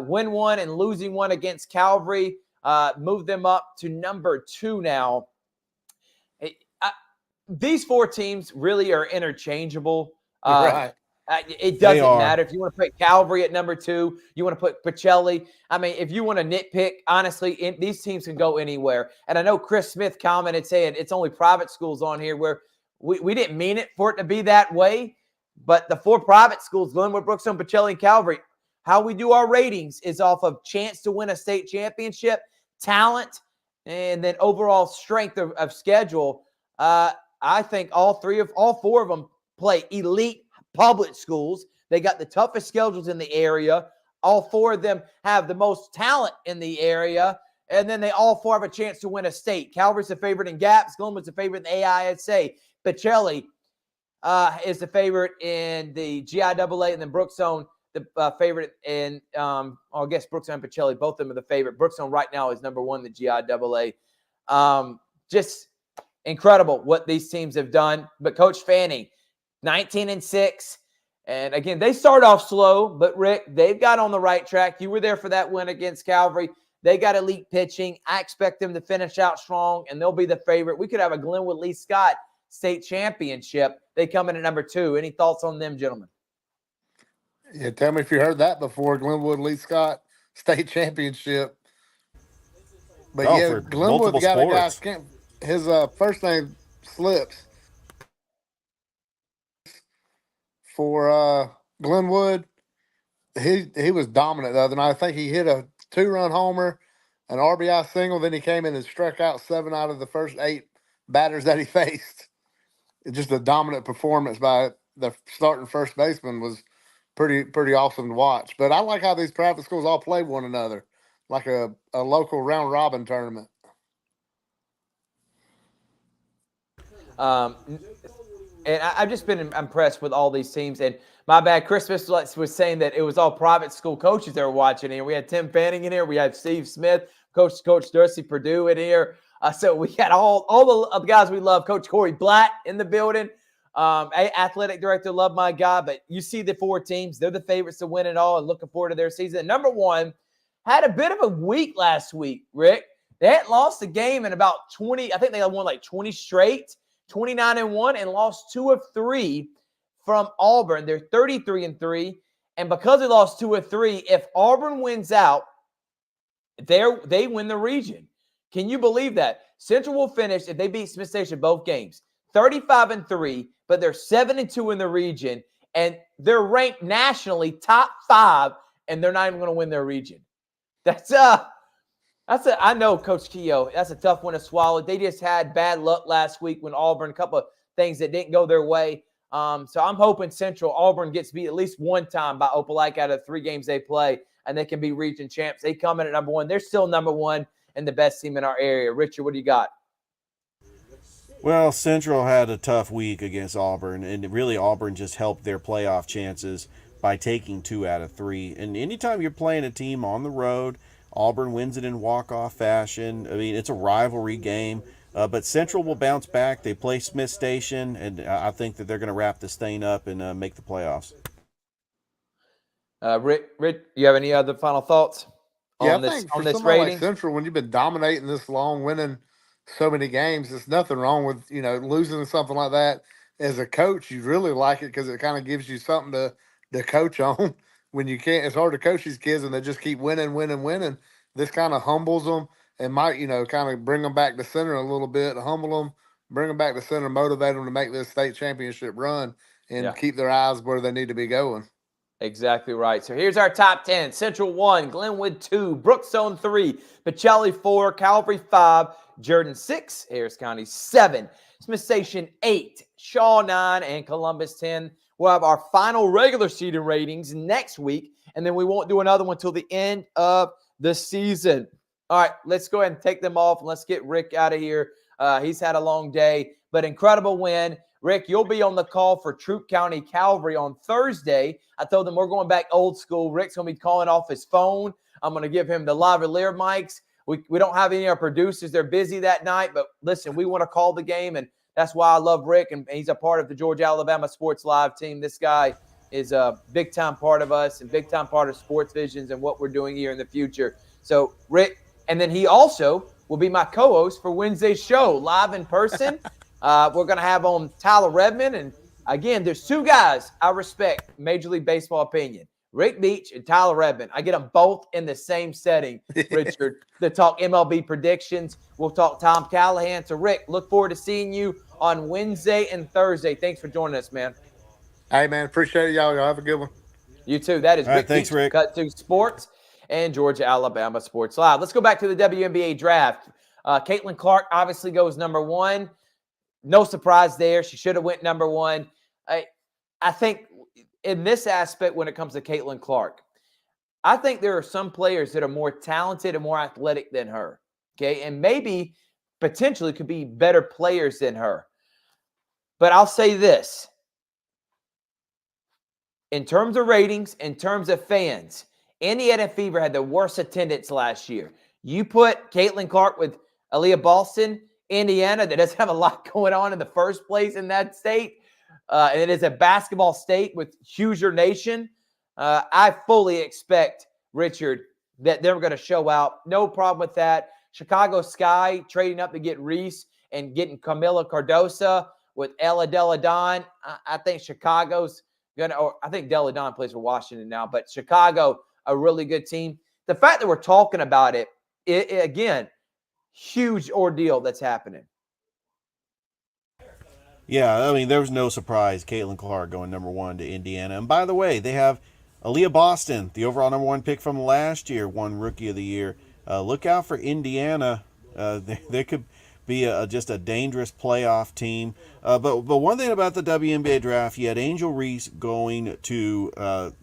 win one and losing one against Calvary, move them up to number 2 now. These 4 teams really are interchangeable. Right. It doesn't matter if you want to put Calvary at number 2, you want to put Pacelli. I mean, if you want to nitpick, honestly, these teams can go anywhere. And I know Chris Smith commented saying it's only private schools on here, where we didn't mean it for it to be that way. But the 4 private schools, Glenwood, Brookstone, Pacelli, and Calvary, how we do our ratings is off of chance to win a state championship, talent, and then overall strength of schedule. I think all 4 of them play elite public schools. They got the toughest schedules in the area. All 4 of them have the most talent in the area. And then they all 4 have a chance to win a state. Calvary's the favorite in GAPS. Glenwood's the favorite in the AISA. Pacelli is the favorite in the GIAA, and then Brookstone, the favorite in, I guess Brookstone and Pacelli, both of them are the favorite. Brookstone right now is number 1 in the GIAA. Just incredible what these teams have done. But Coach Fanning, 19-6. And again, they start off slow, but Rick, they've got on the right track. You were there for that win against Calvary. They got elite pitching. I expect them to finish out strong, and they'll be the favorite. We could have a Glenwood Lee Scott state championship. They come in at number 2. Any thoughts on them, gentlemen? Yeah, tell me if you heard that before. Glenwood Lee Scott state championship. But yeah, Glenwood got a guy. His first name slips for Glenwood. He was dominant the other night. I think he hit a 2-run homer, an RBI single. Then he came in and struck out 7 out of the first 8 batters that he faced. It's just a dominant performance by the starting first baseman was pretty awesome to watch. But I like how these private schools all play one another, like a local round robin tournament. And I've just been impressed with all these teams. And my bad, Chris was saying that it was all private school coaches that were watching here. We had Tim Fanning in here. We had Steve Smith, Coach Darcy Purdue in here. So we had all the guys we love. Coach Corey Blatt in the building. Athletic director, love my guy. But you see the 4 teams. They're the favorites to win it all, and looking forward to their season. And number 1 had a bit of a week last week, Rick. They hadn't lost a game in about 20. I think they had won like 20 straight. 29-1, and lost 2 of 3 from Auburn. They're 33-3, and because they lost 2 of 3, if Auburn wins out, they win the region. Can you believe that? Central will finish, if they beat Smith Station both games, 35-3, but they're 7-2 in the region, and they're ranked nationally top 5, and they're not even going to win their region. I know, Coach Keogh, that's a tough one to swallow. They just had bad luck last week when Auburn, a couple of things that didn't go their way. So I'm hoping Auburn gets beat at least one time by Opelika out of 3 games they play, and they can be region champs. They come in at number 1. They're still number 1 and the best team in our area. Richard, what do you got? Well, Central had a tough week against Auburn, and really Auburn just helped their playoff chances by taking 2 out of 3. And anytime you're playing a team on the road, Auburn wins it in walk-off fashion. I mean, it's a rivalry game. But Central will bounce back. They play Smith Station, and I think that they're going to wrap this thing up and make the playoffs. Rick, you have any other final thoughts on this rating? Like Central, when you've been dominating this long, winning so many games, there's nothing wrong with losing something like that. As a coach, you really like it because it kind of gives you something to coach on. When you can't, it's hard to coach these kids and they just keep winning. This kind of humbles them and might, kind of bring them back to center a little bit, humble them, bring them back to center, motivate them to make this state championship run and keep their eyes where they need to be going. Exactly right. So here's our top 10. Central 1, Glenwood 2, Brookstone 3, Pacelli 4, Calvary 5, Jordan 6, Harris County 7, Smith Station 8, Shaw 9, and Columbus 10. We'll have our final regular season ratings next week, and then we won't do another one until the end of the season. All right, let's go ahead and take them off, and let's get Rick out of here. He's had a long day, but incredible win. Rick, you'll be on the call for Troup County Calvary on Thursday. I told them we're going back old school. Rick's going to be calling off his phone. I'm going to give him the lavalier mics. We don't have any of our producers. They're busy that night. But listen, we want to call the game, and that's why I love Rick, and he's a part of the Georgia-Alabama Sports Live team. This guy is a big-time part of us and big-time part of Sports Visions and what we're doing here in the future. So, Rick, and then he also will be my co-host for Wednesday's show, live in person. We're going to have on Tyler Redmond. And, again, there's two guys I respect Major League Baseball opinion, Rick Beach and Tyler Redmond. I get them both in the same setting, Richard, to talk MLB predictions. We'll talk Tom Callahan. So, Rick, look forward to seeing you on Wednesday and Thursday. Thanks for joining us, man. Hey, man, appreciate it, y'all. Y'all have a good one. You too. That is Rick thanks, Beach, Rick. Cut to Sports and Georgia-Alabama Sports Live. Let's go back to the WNBA draft. Caitlin Clark obviously goes number one. No surprise there. She should have went number one. I think in this aspect, when it comes to Caitlin Clark, I think there are some players that are more talented and more athletic than her, okay, and maybe potentially could be better players than her. But I'll say this. In terms of ratings, in terms of fans, Indiana Fever had the worst attendance last year. You put Caitlin Clark with Aaliyah Boston, Indiana, that doesn't have a lot going on in the first place in that state. And it is a basketball state with Hoosier Nation. I fully expect, Richard, that they're going to show out. No problem with that. Chicago Sky trading up to get Reese and getting Camila Cardosa with Ella Delle Donne. I think Chicago's going to, or I think Delle Donne plays for Washington now, but Chicago, a really good team. The fact that we're talking about it again, huge ordeal that's happening. Yeah, I mean, there was no surprise. Caitlin Clark going number one to Indiana. And by the way, they have Aaliyah Boston, the overall number one pick from last year, won Rookie of the Year. Look out for Indiana. They could be just a dangerous playoff team. But one thing about the WNBA draft, you had Angel Reese going to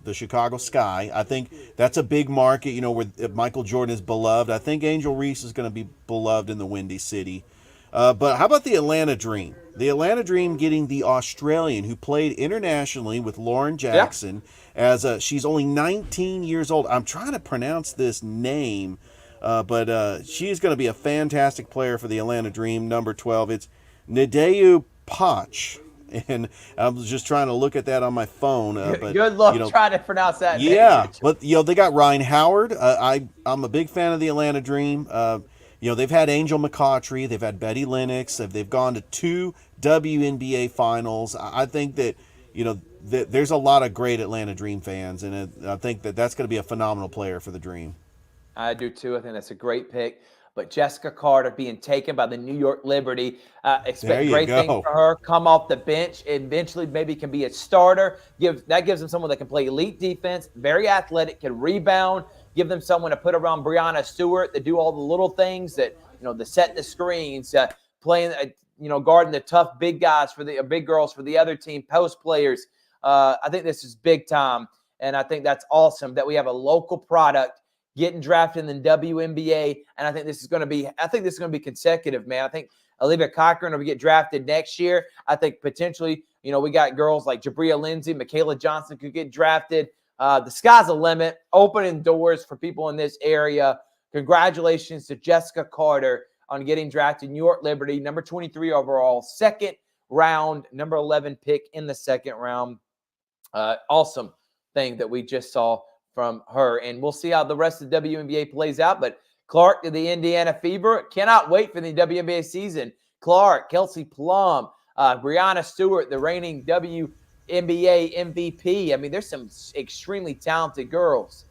the Chicago Sky. I think that's a big market, you know, where Michael Jordan is beloved. I think Angel Reese is going to be beloved in the Windy City. But how about the Atlanta Dream? The Atlanta Dream getting the Australian who played internationally with Lauren Jackson as she's only 19 years old. I'm trying to pronounce this name, but she's going to be a fantastic player for the Atlanta Dream, number 12. It's Nadeu Poch. And I was just trying to look at that on my phone. But, good luck trying to pronounce that name. Yeah, but they got Ryan Howard. I'm a big fan of the Atlanta Dream. They've had Angel McCautry, they've had Betty Lennox, they've gone to 2 WNBA finals. I think that, that there's a lot of great Atlanta Dream fans, and I think that that's going to be a phenomenal player for the Dream. I do too. I think that's a great pick. But Jessica Carter being taken by the New York Liberty, expect great things for her. Come off the bench, eventually maybe can be a starter. That gives them someone that can play elite defense, very athletic, can rebound. Give them someone to put around Brianna Stewart that do all the little things that, the set the screens, playing, guarding the tough big guys for the big girls for the other team, post players. I think this is big time, and I think that's awesome that we have a local product getting drafted in the WNBA, and I think this is going to be consecutive, man. I think Olivia Cochran will get drafted next year. I think potentially, we got girls like Jabria Lindsay, Michaela Johnson could get drafted. The sky's the limit, opening doors for people in this area. Congratulations to Jessica Carter on getting drafted. New York Liberty, number 23 overall, second round, number 11 pick in the second round. Awesome thing that we just saw from her. And we'll see how the rest of the WNBA plays out. But Clark to the Indiana Fever. Cannot wait for the WNBA season. Clark, Kelsey Plum, Brianna Stewart, the reigning WNBA MVP. I mean, there's some extremely talented girls.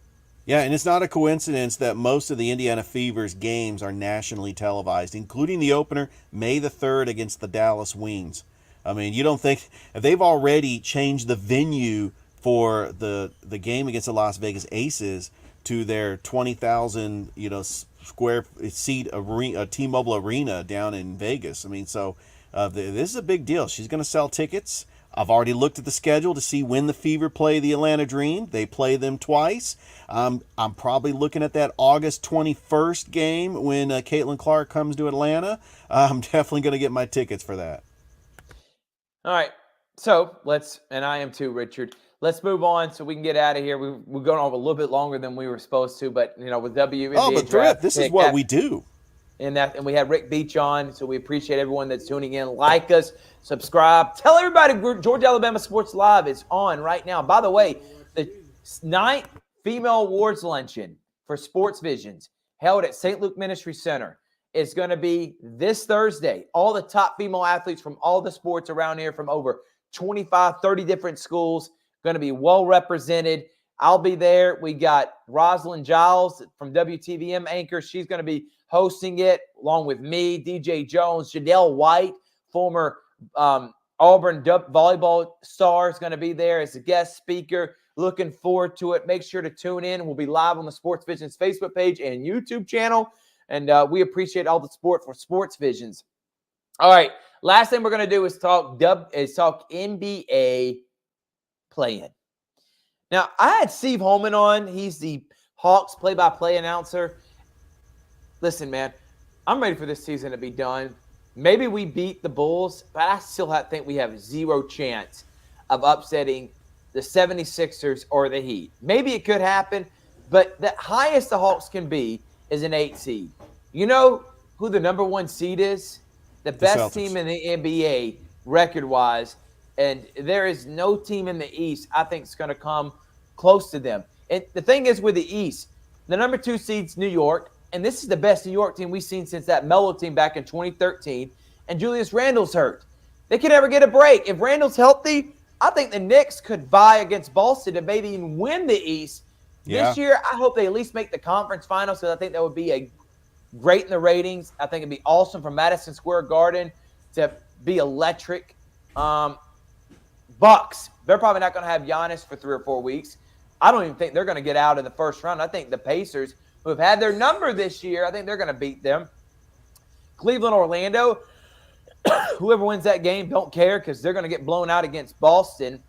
Yeah, and it's not a coincidence that most of the Indiana Fever's games are nationally televised, including the opener May the 3rd against the Dallas Wings. I mean, you don't think they've already changed the venue for the game against the Las Vegas Aces to their 20,000 square seat arena, T-Mobile Arena down in Vegas. I mean, so this is a big deal. She's going to sell tickets. I've already looked at the schedule to see when the Fever play the Atlanta Dream. They play them twice. I'm probably looking at that August 21st game when Caitlin Clark comes to Atlanta. I'm definitely going to get my tickets for that. All right. So and I am too, Richard. Let's move on so we can get out of here. We're going on a little bit longer than we were supposed to, but with WNBA Oh, but Thrift, draft this is pick, what we do. and we had Rick Beach on, so we appreciate everyone that's tuning in. Like us, subscribe, tell everybody Georgia Alabama Sports Live is on right now. By the way, the 9th Female Awards Luncheon for Sports Visions held at St. Luke Ministry Center is going to be this Thursday. All the top female athletes from all the sports around here from over 25, 30 different schools going to be well represented. I'll be there. We got Rosalind Giles from WTVM anchor. She's going to be hosting it along with me, DJ Jones, Janelle White, former Auburn volleyball star, is going to be there as a guest speaker. Looking forward to it. Make sure to tune in. We'll be live on the Sports Visions Facebook page and YouTube channel. And we appreciate all the support for Sports Visions. All right. Last thing we're going to do is talk NBA play-in. Now, I had Steve Holman on. He's the Hawks play-by-play announcer. Listen, man, I'm ready for this season to be done. Maybe we beat the Bulls, but I still think we have zero chance of upsetting the 76ers or the Heat. Maybe it could happen, but the highest the Hawks can be is an 8 seed. You know who the number 1 seed is? The best Celtics. team in the NBA record-wise, and there is no team in the East I think is going to come close to them. And the thing is with the East, the number 2 seed's New York, and this is the best New York team we've seen since that Melo team back in 2013, and Julius Randle's hurt. They can never get a break. If Randle's healthy, I think the Knicks could vie against Boston and maybe even win the East. Yeah. This year, I hope they at least make the conference finals because I think that would be a great in the ratings. I think it'd be awesome for Madison Square Garden to be electric. Bucks, they're probably not going to have Giannis for 3 or 4 weeks. I don't even think they're going to get out in the first round. I think the Pacers, who have had their number this year, I think they're going to beat them. Cleveland, Orlando, whoever wins that game, don't care because they're going to get blown out against Boston.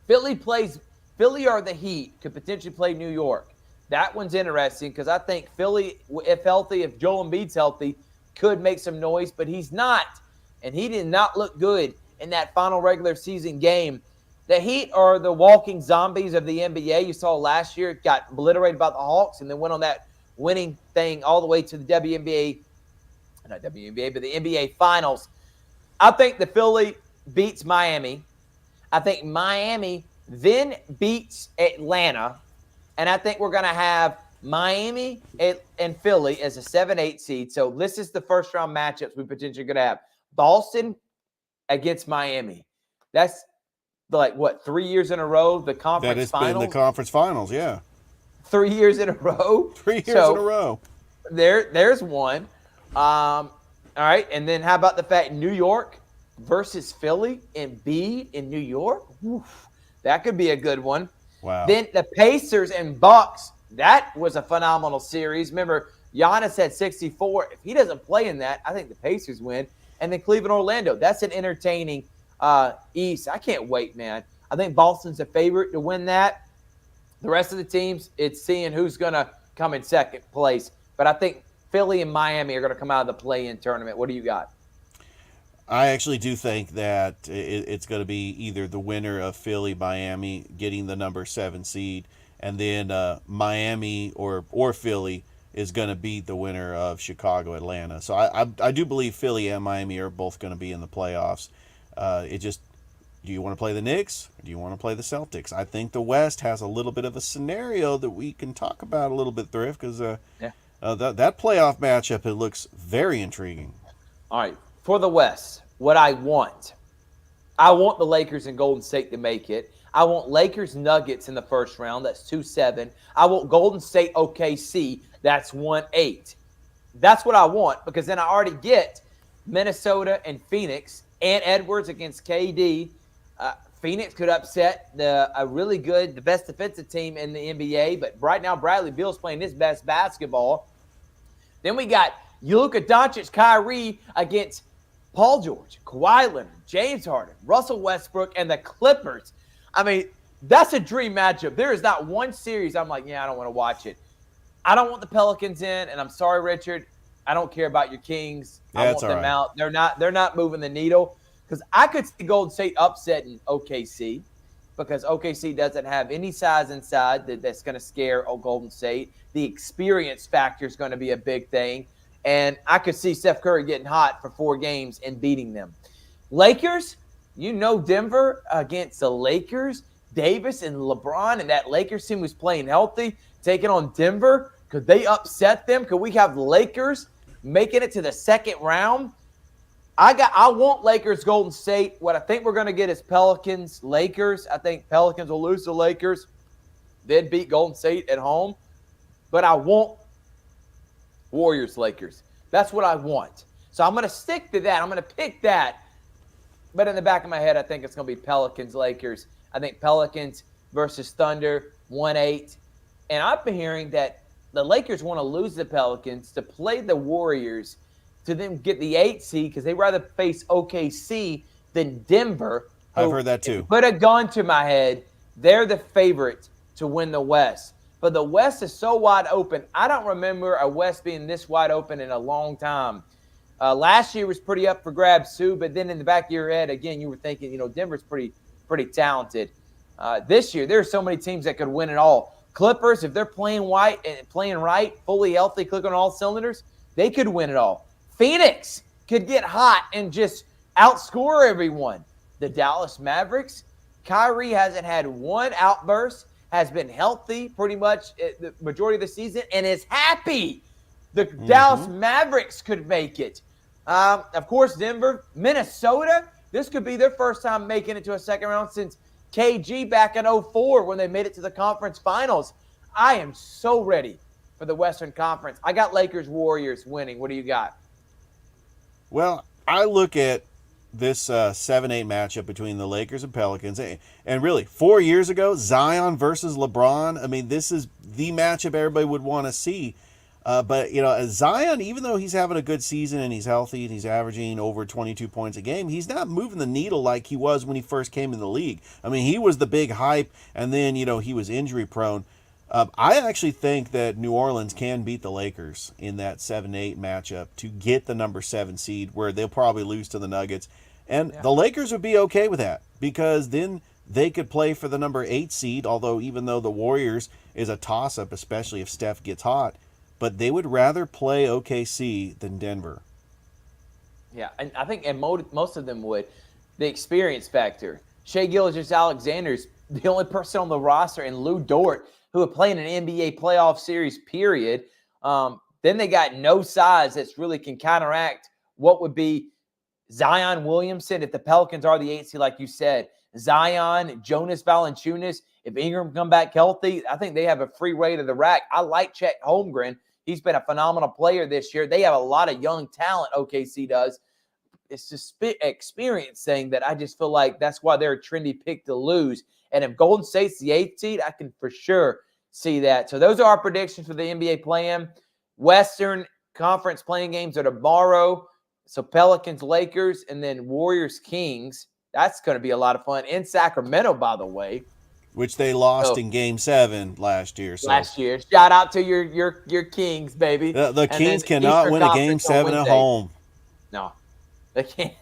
Philly or the Heat could potentially play New York. That one's interesting because I think Philly, if healthy, if Joel Embiid's healthy, could make some noise, but he's not. And he did not look good in that final regular season game. The Heat are the walking zombies of the NBA. You saw last year it got obliterated by the Hawks and then went on that winning thing all the way to the not WNBA, but the NBA Finals. I think the Philly beats Miami. I think Miami then beats Atlanta. And I think we're going to have Miami and Philly as a 7-8 seed. So this is the first round matchups we potentially going to have. Boston against Miami. That's 3 years in a row, the conference finals? That has been the conference finals, yeah. 3 years in a row? 3 years in a row. There's one. All right, and then how about the fact New York versus Philly and Embiid in New York? Oof, that could be a good one. Wow. Then the Pacers and Bucks, that was a phenomenal series. Remember, Giannis had 64. If he doesn't play in that, I think the Pacers win. And then Cleveland, Orlando, that's an entertaining East. I can't wait, man. I think Boston's a favorite to win that. The rest of the teams, it's seeing who's going to come in second place. But I think Philly and Miami are going to come out of the play-in tournament. What do you got? I actually do think that it's going to be either the winner of Philly, Miami getting the number 7 seed, and then Miami or Philly is going to beat the winner of Chicago, Atlanta. So I do believe Philly and Miami are both going to be in the playoffs. Do you want to play the Knicks or do you want to play the Celtics? I think the West has a little bit of a scenario that we can talk about a little bit, Thrift, because that playoff matchup, it looks very intriguing. All right. For the West, what I want the Lakers and Golden State to make it. I want Lakers Nuggets in the first round. That's 2-7. I want Golden State OKC. That's 1-8. That's what I want because then I already get Minnesota and Phoenix and Edwards against KD. Phoenix could upset the best defensive team in the NBA. But right now, Bradley Beal's playing his best basketball. Then we got Luka Doncic, Kyrie against Paul George, Kawhi Leonard, James Harden, Russell Westbrook, and the Clippers. I mean, that's a dream matchup. There is not one series I'm like, I don't want to watch it. I don't want the Pelicans in, and I'm sorry, Richard. I don't care about your Kings. I want them out. They're not moving the needle because I could see Golden State upsetting OKC because OKC doesn't have any size inside that's going to scare Golden State. The experience factor is going to be a big thing. And I could see Steph Curry getting hot for 4 games and beating them. Lakers, Denver against the Lakers, Davis and LeBron and that Lakers team was playing healthy, taking on Denver. Could they upset them? Could we have Lakers making it to the second round? I want Lakers, Golden State. What I think we're going to get is Pelicans, Lakers. I think Pelicans will lose to Lakers, then beat Golden State at home. But I want Warriors, Lakers. That's what I want. So I'm going to stick to that. I'm going to pick that. But in the back of my head, I think it's going to be Pelicans, Lakers. I think Pelicans versus Thunder, 1-8. And I've been hearing that the Lakers want to lose the Pelicans to play the Warriors to then get the 8 seed because they'd rather face OKC than Denver. I've heard that too. Put a gun to my head. They're the favorite to win the West. But the West is so wide open. I don't remember a West being this wide open in a long time. Last year was pretty up for grabs too, but then in the back of your head, again, you were thinking, Denver's pretty talented. This year, there are so many teams that could win it all. Clippers, if they're playing white and playing right, fully healthy, clicking on all cylinders, they could win it all. Phoenix could get hot and just outscore everyone. The Dallas Mavericks, Kyrie hasn't had one outburst, has been healthy pretty much the majority of the season, and is happy. The Dallas Mavericks could make it. Of course, Denver, Minnesota, this could be their first time making it to a second round since KG back in 2004 when they made it to the conference finals. I am so ready for the Western Conference. I got Lakers Warriors winning. What do you got? Well, I look at this 7-8 matchup between the Lakers and Pelicans. And really, 4 years ago, Zion versus LeBron. I mean, this is the matchup everybody would want to see. But, Zion, even though he's having a good season and he's healthy and he's averaging over 22 points a game, he's not moving the needle like he was when he first came in the league. I mean, he was the big hype, and then, he was injury prone. I actually think that New Orleans can beat the Lakers in that 7-8 matchup to get the number 7 seed where they'll probably lose to the Nuggets. And the Lakers would be okay with that because then they could play for the number 8 seed, even though the Warriors is a toss-up, especially if Steph gets hot. But they would rather play OKC than Denver. Yeah, and I think most of them would. The experience factor. Shai Gilgeous-Alexander's the only person on the roster, and Lou Dort, who have played an NBA playoff series, period. Then they got no size that really can counteract what would be Zion Williamson if the Pelicans are the 8 seed, like you said. Zion, Jonas Valanciunas, if Ingram come back healthy, I think they have a free way to the rack. I like Chet Holmgren. He's been a phenomenal player this year. They have a lot of young talent, OKC does. It's just experience thing that I just feel like that's why they're a trendy pick to lose. And if Golden State's the 8th seed, I can for sure see that. So those are our predictions for the NBA play-in. Western Conference playing games are tomorrow. So Pelicans, Lakers, and then Warriors, Kings. That's going to be a lot of fun. In Sacramento, by the way. Which they lost in Game 7 last year. So. Last year. Shout out to your Kings, baby. The Kings cannot win a Game 7 at home. No. They can't.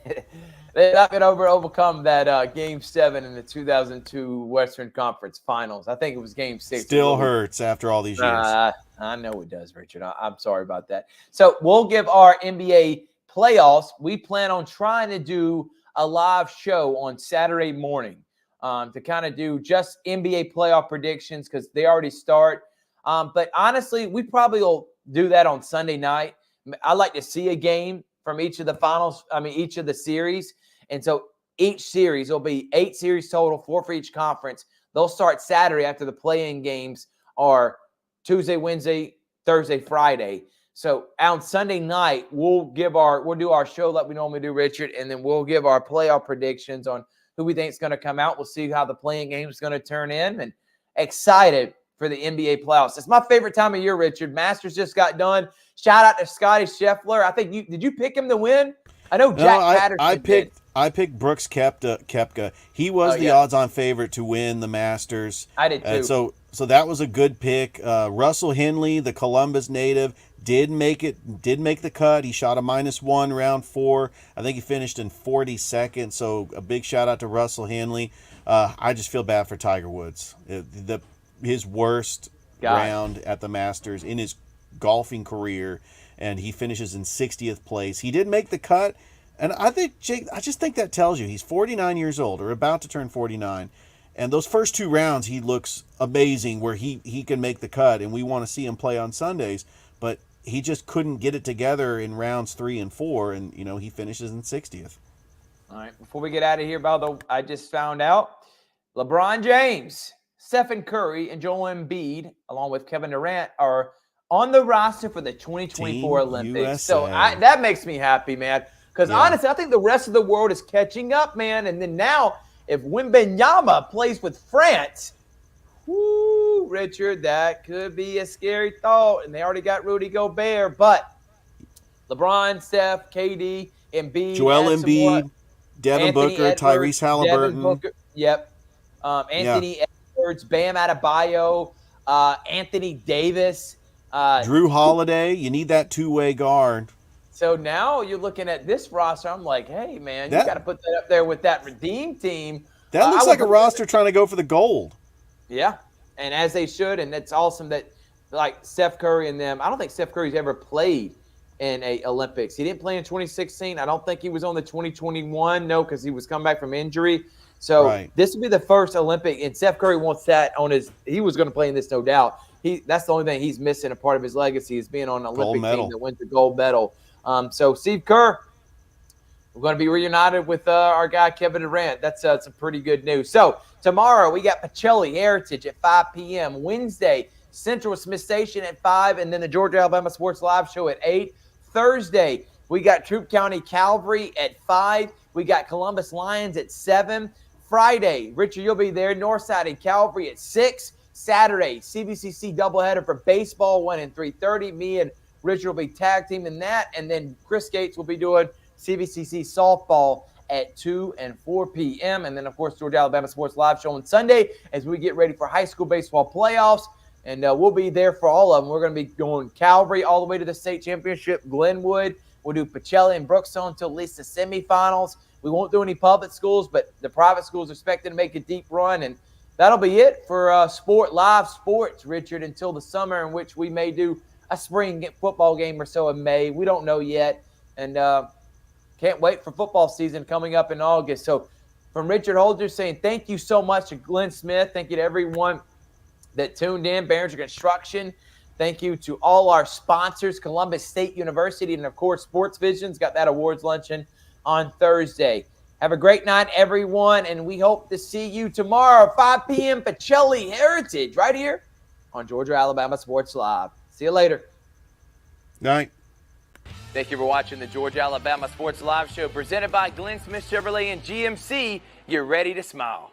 They're not going to overcome that Game 7 in the 2002 Western Conference Finals. I think it was Game 6. Still hurts after all these years. I know it does, Richard. I'm sorry about that. So we'll give our NBA playoffs. We plan on trying to do a live show on Saturday morning to kind of do just NBA playoff predictions because they already start. But honestly, we probably will do that on Sunday night. I like to see a game from each of the finals, each of the series. And so each series will be 8 series total, 4 for each conference. They'll start Saturday after the play-in games are Tuesday, Wednesday, Thursday, Friday. So on Sunday night, we'll do our show like we normally do, Richard, and then we'll give our playoff predictions on who we think is going to come out. We'll see how the play-in game is going to turn in, and excited for the NBA playoffs. It's my favorite time of year, Richard. Masters just got done. Shout out to Scotty Scheffler. I think did you pick him to win? I know Jack Patterson I picked Brooks Koepka. He was the odds-on favorite to win the Masters. I did too. So that was a good pick. Russell Henley, the Columbus native, did make the cut. He shot a -1 round 4. I think he finished in 42nd. So a big shout out to Russell Henley. I just feel bad for Tiger Woods. His worst round at the Masters in his golfing career, and he finishes in 60th place. He did make the cut, and I think, Jake, I just think that tells you he's 49 years old, or about to turn 49, and those first 2 rounds he looks amazing where he can make the cut, and we want to see him play on Sundays, but he just couldn't get it together in rounds 3 and 4, and he finishes in 60th. All right, before we get out of here, I just found out LeBron James, Stephen Curry, and Joel Embiid, along with Kevin Durant, are on the roster for the 2024 Team Olympics. USA. So that makes me happy, man. Because honestly, I think the rest of the world is catching up, man. And then now, if Wembanyama plays with France, whoo, Richard, that could be a scary thought. And they already got Rudy Gobert. But LeBron, Steph, KD, Embiid, Joel Embiid, Devin Anthony Booker, Edwards, Tyrese Halliburton. Devin Booker, yep. Anthony Edwards, Bam Adebayo, Anthony Davis. Drew Holiday. You need that two-way guard. So now you're looking at this roster. I'm like, hey, man, you got to put that up there with that Redeem team. That looks like a roster trying to go for the gold. Yeah, and as they should. And it's awesome that, like, Steph Curry and them, I don't think Steph Curry's ever played in a Olympics. He didn't play in 2016. I don't think he was on the 2021. No, because he was coming back from injury. So This will be the first Olympic, and Steph Curry wants that on his – he was going to play in this, no doubt. That's the only thing he's missing, a part of his legacy, is being on an Olympic team that wins the gold medal. So Steve Kerr, we're going to be reunited with our guy Kevin Durant. That's some pretty good news. So tomorrow we got Pacelli Heritage at 5 p.m. Wednesday, Central Smith Station at 5, and then the Georgia Alabama Sports Live Show at 8. Thursday, we got Troup County Calvary at 5. We got Columbus Lions at 7. Friday, Richard, you'll be there. Northside and Calvary at 6. Saturday, CVCC doubleheader for baseball, 1 and 3:30. Me and Richard will be tag teaming that. And then Chris Gates will be doing CVCC softball at 2 and 4 p.m. And then, of course, Georgia Alabama Sports Live Show on Sunday as we get ready for high school baseball playoffs. And we'll be there for all of them. We're going to be going Calvary all the way to the state championship, Glenwood. We'll do Pacelli and Brookstone until at least the semifinals. We won't do any public schools, but the private schools are expected to make a deep run. And that'll be it for live sports, Richard, until the summer, in which we may do a spring football game or so in May. We don't know yet. And can't wait for football season coming up in August. So from Richard Holdridge saying thank you so much to Glenn Smith. Thank you to everyone that tuned in, Barringer Construction. Thank you to all our sponsors, Columbus State University, and, of course, Sports Vision's got that awards luncheon on Thursday. Have a great night, everyone, and we hope to see you tomorrow, 5 p.m. Pacelli Heritage, right here on Georgia Alabama Sports Live. See you later. Night. Thank you for watching the Georgia Alabama Sports Live Show presented by Glenn Smith Chevrolet and GMC. Get ready to smile.